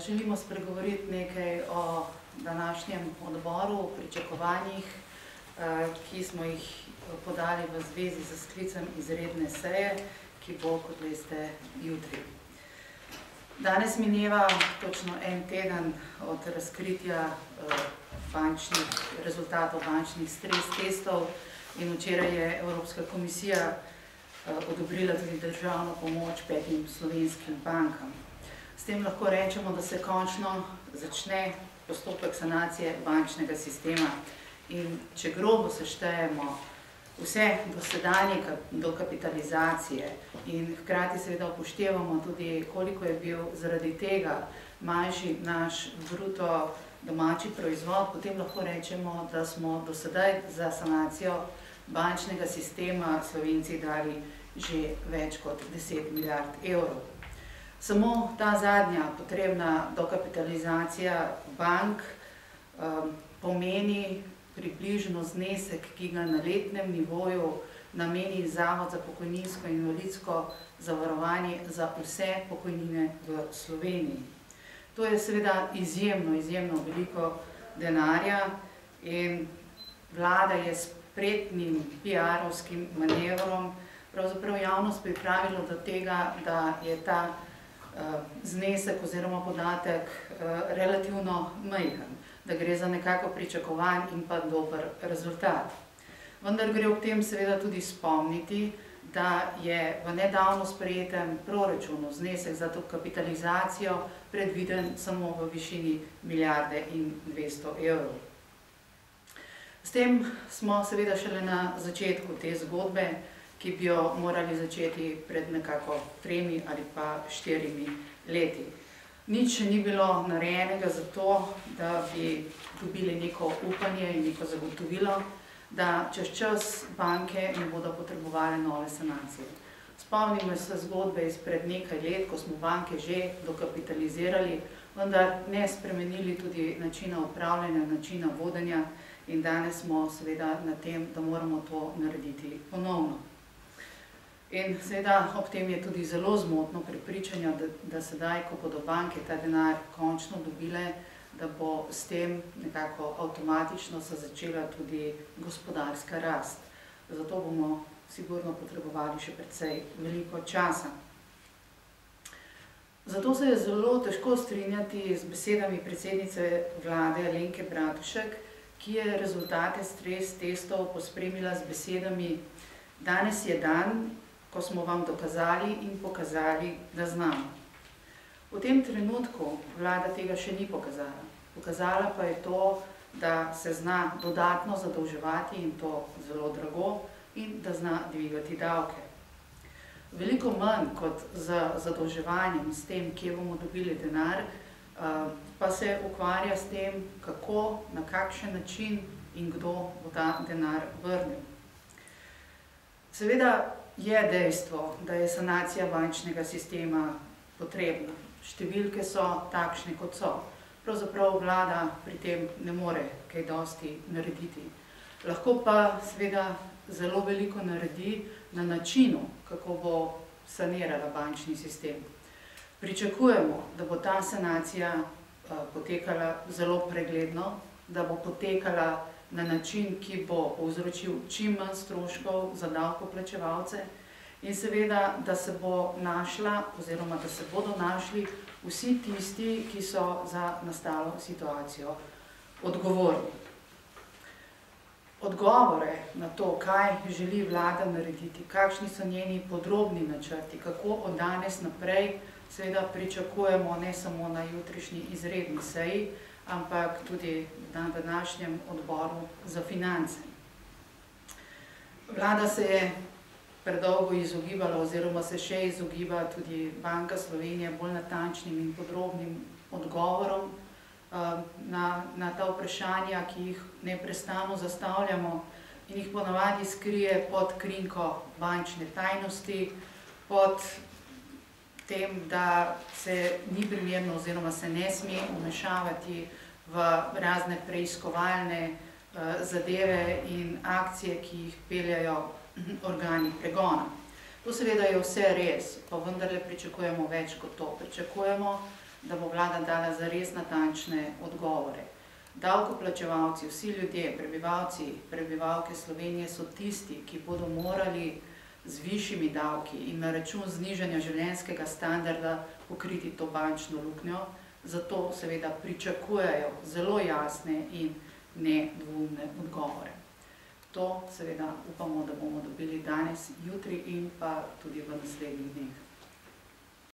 Želimo spregovoriti nekaj o današnjem odboru, pričakovanjih, ki smo jih podali v zvezi z sklicem izredne seje, ki bo, kot veste, jutri. Danes mineva točno en teden od razkritja rezultatov bančnih stres testov in včeraj je Evropska komisija odobrila tudi državno pomoč 5 slovenskim bankam. S tem lahko rečemo, da se končno začne postopek sanacije bančnega sistema in če grobo seštejemo vse dosedanje dokapitalizacije in hkrati seveda upoštevamo tudi, koliko je bil zaradi tega manjši naš bruto domači proizvod, potem lahko rečemo, da smo do sedaj za sanacijo bančnega sistema Slovenci dali že več kot 10 milijard evrov. Samo ta zadnja potrebna dokapitalizacija bank pomeni približno znesek, ki ga na letnem nivoju nameni Zavod za pokojninsko in invalidsko zavarovanje za vse pokojnine v Sloveniji. To je seveda izjemno veliko denarja in vlada je s spretnim PR-ovskim manevrom pravzaprav javnost pripravila do tega, da je ta znesek oziroma podatek relativno majhen, da gre za nekako pričakovan in pa dober rezultat. Vendar gre ob tem seveda tudi spomniti, da je v nedavno sprejetem proračunu znesek za to kapitalizacijo predviden samo v višini 1,2 evrov. S tem smo seveda šele na začetku te zgodbe, ki bi jo morali začeti pred nekako 3 ali pa 4 leti. Nič še ni bilo narejenega za to, da bi dobili neko upanje in neko zagotovilo, da čez čas banke ne bodo potrebovale nove sanacije. Spomnimo se zgodbe izpred nekaj let, ko smo banke že dokapitalizirali, vendar ne spremenili tudi načina upravljanja, načina vodenja in danes smo seveda na tem, da moramo to narediti ponovno. In seveda ob tem je tudi zelo zmotno prepričanje, da sedaj, ko bodo banke ta denar končno dobile, da bo s tem nekako avtomatično se začela tudi gospodarska rast. Zato bomo sigurno potrebovali še precej veliko časa. Zato se je zelo težko strinjati z besedami predsednice vlade Alenke Bratušek, ki je rezultate stres testov pospremila z besedami: "Danes je dan, ko smo vam dokazali in pokazali, da znamo." V tem trenutku vlada tega še ni pokazala. Pokazala pa je to, da se zna dodatno zadolževati in to zelo drago in da zna dvigati davke. Veliko manj kot z zadolževanjem, s tem, kje bomo dobili denar, pa se ukvarja s tem, kako, na kakšen način in kdo bo ta denar vrnil. Seveda je dejstvo, da je sanacija bančnega sistema potrebna. Številke so takšne, kot so. Pravzaprav vlada pri tem ne more kaj dosti narediti. Lahko pa seveda zelo veliko naredi na načinu, kako bo sanirala bančni sistem. Pričakujemo, da bo ta sanacija potekala zelo pregledno, da bo potekala na način, ki bo povzročil čim manj stroškov za davkoplačevalce in seveda, da se bo našla oziroma da se bodo našli vsi tisti, ki so za nastalo situacijo odgovorni. Odgovore na to, kaj želi vlada narediti, kakšni so njeni podrobni načrti, kako od danes naprej, seveda pričakujemo ne samo na jutrišnji izredni seji, ampak tudi na današnjem odboru za finance. Vlada se je predolgo izogibala oziroma se še izogiba tudi Banka Slovenije bolj natančnim in podrobnim odgovorom na ta vprašanja, ki jih neprestano zastavljamo in jih ponavadi skrije pod krinko bančne tajnosti, pod tem, da se ni primerno oziroma se ne sme vmešavati v razne preiskovalne zadeve in akcije, ki jih peljajo organi pregona. To seveda je vse res, pa vendarle pričakujemo več kot to. Pričakujemo, da bo vlada dala zares natančne odgovore. Davkoplačevalci, vsi ljudje, prebivalke Slovenije so tisti, ki bodo morali z višjimi davki in na račun znižanja življenjskega standarda pokriti to bančno luknjo, zato seveda pričakujejo zelo jasne in nedvoumne odgovore. To seveda upamo, da bomo dobili danes, jutri in pa tudi v naslednjih dneh.